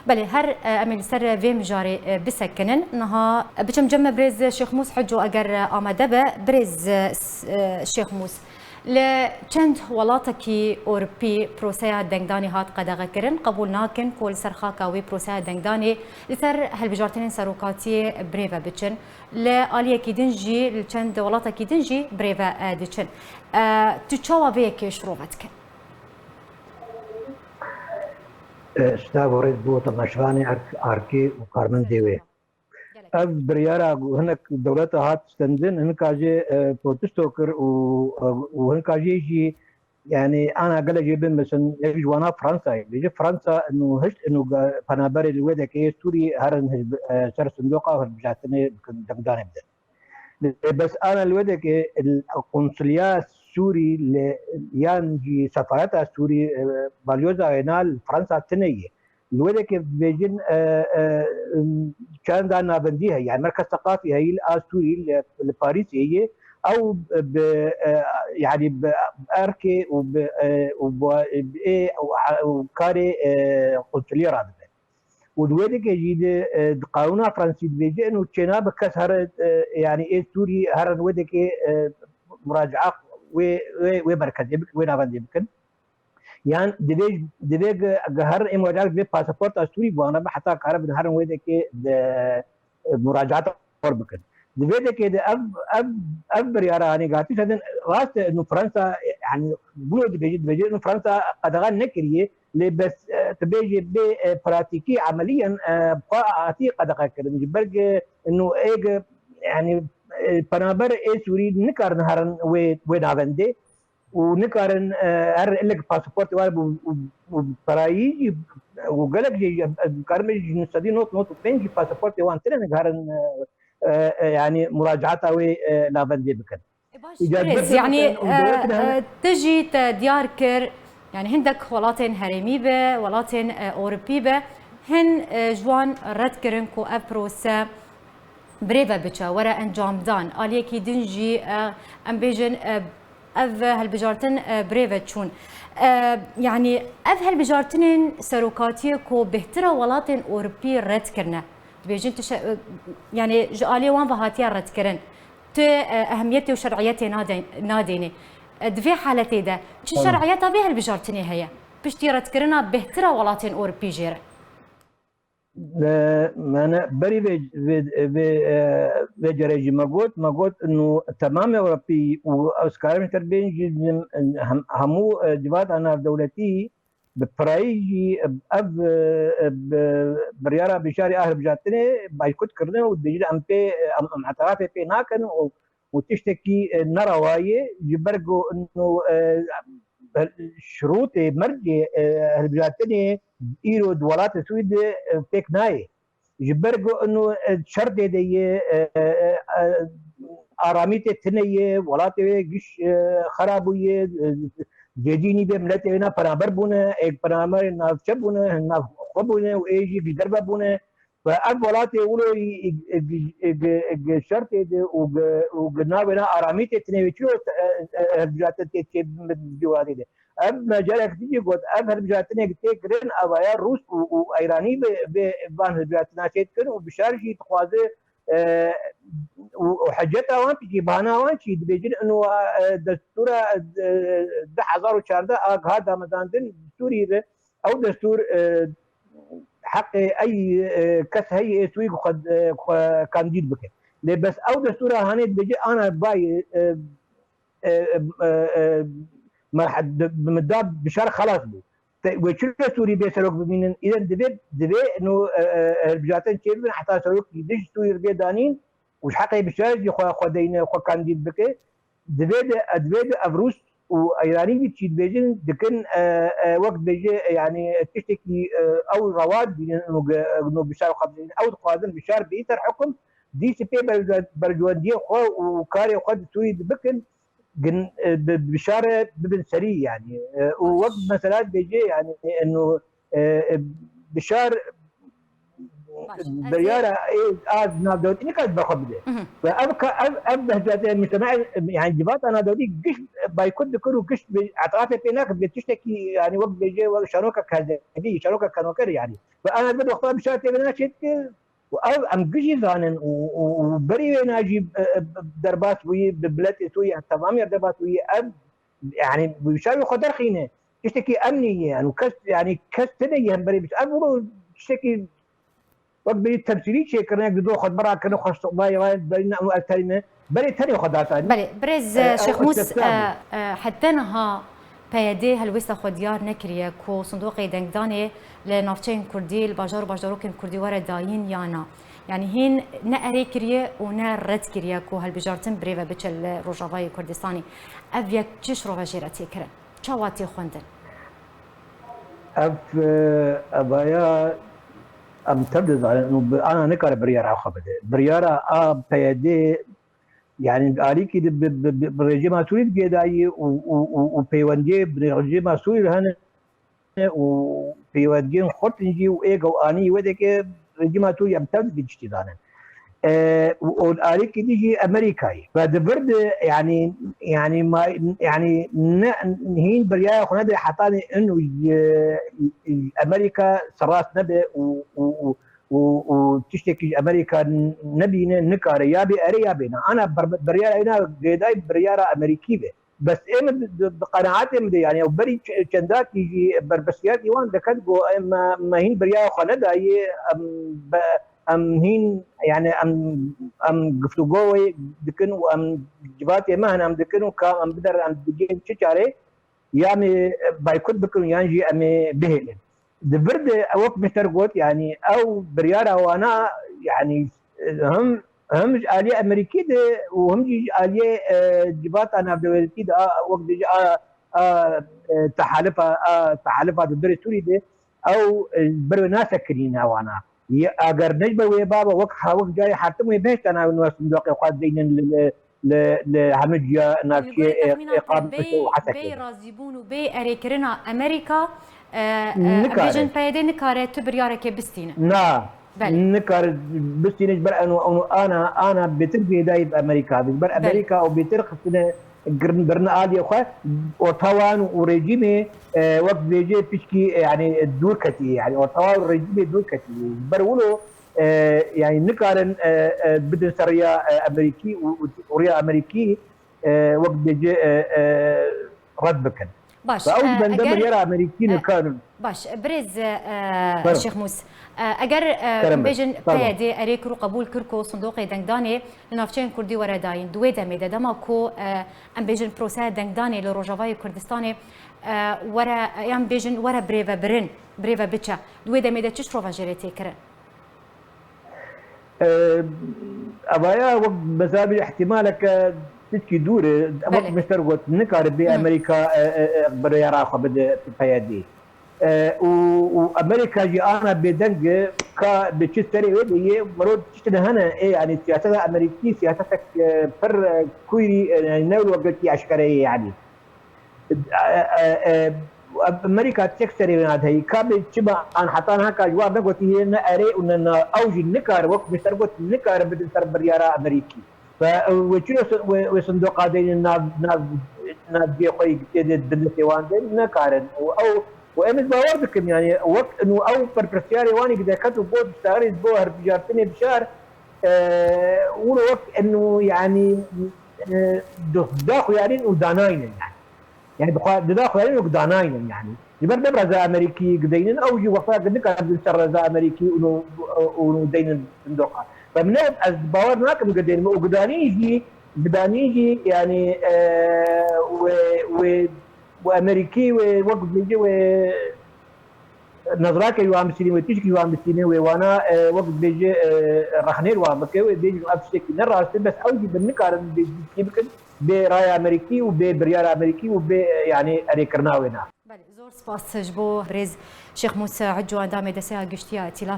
بله هر امل سر ویم جاری بسکنن نها بچم جمع برز شیخ موس حجو اگر آمده به برز شیخ موس لچند ولاتکی اورپی پروسه دنگدانی هات قدغه کرن قبول ناکن کل سرخاکاوی پروسه دنگدانی لسر هالبجارتين سروقاتي بريفا بچن لآلية كي دنجي لچند ولاتکی دنجي بريفا دچن تشوا بيك شروبتك استاغوريت بو تماشواني اركي وكارمن ديوي اف بريارا هناك دولتها هات ستندن هناك اجي بروتستوكر وهناك اجي جي يعني انا قال جيبن مثلا يجي وانا فرنسا يجي فرنسا انه هش انه فنابري الويدا كي سوري هرن سر صندوقه رجعتني دمدان بس انا الويدا كي القنصليه السوري يانجي سفارتها السوري باليوزا هنا فرنسا تنيه الويدا كي بيجن كان دانا بنديها يعني مركز ثقافي هي السوري لباريس هي او يعني باركي وكاري قنصليه رادبه ودويدك يجي قانون فرنسي بيجي انه تشينا بكسر يعني ايه سوري هرن ودك مراجعه ومركز يمكن وين افندي يمكن يعني دبيج هر مراجعه باسبورت سوري وانا حتى كهرب هرن ودك مراجعه بكن دبيج كده اب بريارة يعني قاعد تشهد راس انه فرنسا يعني بلود بيجي انه فرنسا قد غان نكريه بس تبيجي براتيكي عمليا بقاء عتيقه دقائق جبرج انه ايج يعني بنابر اي سوري نكر نهرن وين افندي ونكرن هر لك باسبورت وبرايي وقالك كارمج نستدي نوت بين باسبورت وان ترى نهرن يعني مراجعتها لافندي بكن برز يعني تجي دياركر يعني هندك ولاتين هرميبه ولاتين أوروبيبه هن جوان رد كرن كو أبروسا بريفا بتشا ورا انجام دان آلية كي دنجي ام بيجن اف هالبجارتن بريفا تشون يعني اف هالبجارتن سروكاتيه كو بهترا ولاتين أوروبي رد كرنا بيجن يعني آلية وان بهاتيا رد كرن ت اهميتي وشرعيتي ناديني دفي حالتي ده تش شرعيتها بها البجارتني هي بشتي كرنا بهترا ولاتين أوروبي جيره ما انا بري في جريجي ما قلت انه تمام اوروبي واسكار تربين جدا همو جوات انا دولتي بفرايجي اب بريارة بشاري اهل بجاتني بايكوت كرنا ودجي ام بي ام اعترافي في ناكن وتشتكي نروايه جبرجو انه شروط مرجي هالبجاتني ايرو دولات سويد فيك ناي جبرجو انه شرط دي اراميتي تنيه ولاتي جيش خرابويه جديني بملتي هنا برابر بونه اك برامر ناف شبونه ناف خبونه وايجي بدربه بونه فالولاتي يقولوا شرط وقلنا اراميتي تنيه شنو بجاتي تجي دي اما جالك تيجي قلت افهم جاتني قلت كرين ابايا روس وايراني بان جاتنا شيء كن وبشارجي تخوازي وحجتها وان تجي بانا وان شي بيجي انه دستور 2014 هذا مثلا دستوري او دستور حق اي كس هي سويق قد كانديد بك بس او دستور هاني بيجي انا باي ما حد بمداب بشار خلاص بو وشو سوري بيسلوك بمين اذا دبي انه البجاتين كيف حتى سلوك يدش سوري بي دانين وش حقي بشار خو خدينا خو كانديد بك دبي افروس وايراني بتشيد بيجن دكن وقت بيجي يعني تشتكي او رواد انه بشار خدين او قادم بشار بيتر حكم دي سي بي برجوانديه خو وكاري خد سوري بكن بشاره ببن سري يعني ووقت مثلا بيجي يعني انه بشار بريارة ناف دولتي نكاد بخبده فأبكى أبه المجتمع يعني جبات أنا دولتي قش بايكود كله قش عطاته بينك بتشتكي يعني وقت بيجي شانوكا كذا شانوكا كانوكر يعني فأنا بدي أختار بشاتي بنا شتى وأو أم قشي زانن وبري ناجي دربات وي ببلاد سوي تمام دربات وي أب يعني بيشاوي خدر خينه تشتكي أمنية يعني وكس يعني كس تدي هم بري بس أبغى تشتكي وقت بري تمثيلي شيء كنا يقدروا خد برا كانوا خش باي برينا أنو الكلمة بري تاني خداتان بله برز شيخ موس حتى نها پیاده هلوستا خودیار نکریه کو صندوق دنگدانه لنافچین کردی الباجار باجاروکن کردی ور داین یانا يعني هين نأري كريه ونا رد كريه كو هالبجارتن بريفا بتشل روجافاي كردستاني أبيك تشش روجيرتي كرن شواتي خوندن أبايا أم تبدز على إنه أنا نكر بريارة خبده بريارة بيدي يعني آليكي برجيم سوري جداي وبيوندي برجيم سوري هن وبيوندي خطنجي وإيجو أني ودك رجيم سوري أم تبدز بيجتدانن والآليكي ديجي أمريكاي فدبرد يعني ما يعني هين بريارة خنادي حطاني إنه أمريكا سراس نبي وتشتكي أمريكا نبينا نكار يابي أري يابينا أنا بريارة هنا جداي بريارة أمريكية بس إيه بقناعاتي مدي يعني وبري شندات يجي بربسيات يوان دكان جو ما هين بريارة خندا أم هين يعني أم قفتو جوي دكن وأم جباتي ما هن أم دكن وكام أم بدر أم دجين شجاري يعني بايكوت بكون يانجي أمي بهلن دبرد وقت مشترقوت يعني أو بريارة وأنا يعني هم آلية أمريكية وهم آلية جبات أنا بدولتي ده وقت تحالفها دبر سوري ده أو برو ناس كرينا وأنا اگر نجبه وی بابا وقت جاي حتى وي بهت انا ناس مدوق قاد دين لهمجيا ناكي اقامه وحتى بي رازيبون وبي اريكرنا امريكا فيجن بايدي نكاره تبرياره كبستينا نا نكار بستينا جبر انه انا بتربي داي بامريكا بر امريكا او بترخصنا برنا عادي اخوة وطوان ورجيمه وقت بيجي بيشكي يعني دوركتي يعني وطوان ورجيمه دوركتي برولو يعني نكارن بدن سريا امريكي وريا امريكي وقت بيجي رد بكن باش فاول بندبر يرى امريكي نكارن باش برز الشيخ موس اگر بيجن بيدي اريكرو قبول كركو صندوق دنگداني لنافچين كردي ورا داين دوي دمه دما كو ام بيجن بروسا دنگداني لروجافاي كردستاني ورا ام بيجن ورا بريفا بيتشا دوي دمه د تشرو فاجريتي كرن ابايا وقت مسابي احتمالك تشكي دوري وقت مشترقت نكار بامريكا بريارا خبد بيدي وامريكا جي انا بدنج كا بتشتري ودي مرود تشتري هنا ايه يعني سياسه امريكيه سياستك فر كويري يعني نول وقتي عسكريه يعني امريكا تشتري هذه كاب تشبع عن حطانها كجواب نقولي ان اري ان اوجي النكار وقت مشتركت النكار بدل سر برياره امريكي فوشنو وصندوق هذين الناس بيقوي جديد بالنسوان نكارن او وامس باوردكم يعني وقت انه او بربرسياري واني قد كتب بود بشتغل بوهر بجارتني بشار ولو وقت انه يعني داخل يعني وداناين يعني داخل يعني وداناين يعني يبقى نبرز امريكي قدين او جي وقتها قد كان سر امريكي ونو دين صندوق فمن باورنا كم قدين وقدانيجي يعني وامريكي ووقت بيجي نظراك يوام سيني وتيجي يوام سيني وانا وقت بيجي رخنير وامكي بيجي افشك نراس بس اوجي بالنكار بيجي يمكن براي امريكي وبريار امريكي وب يعني اريكرناوينا بله زور سپاس جبو برز شيخ موسى عجو اندام دسا گشتیا ائتلاف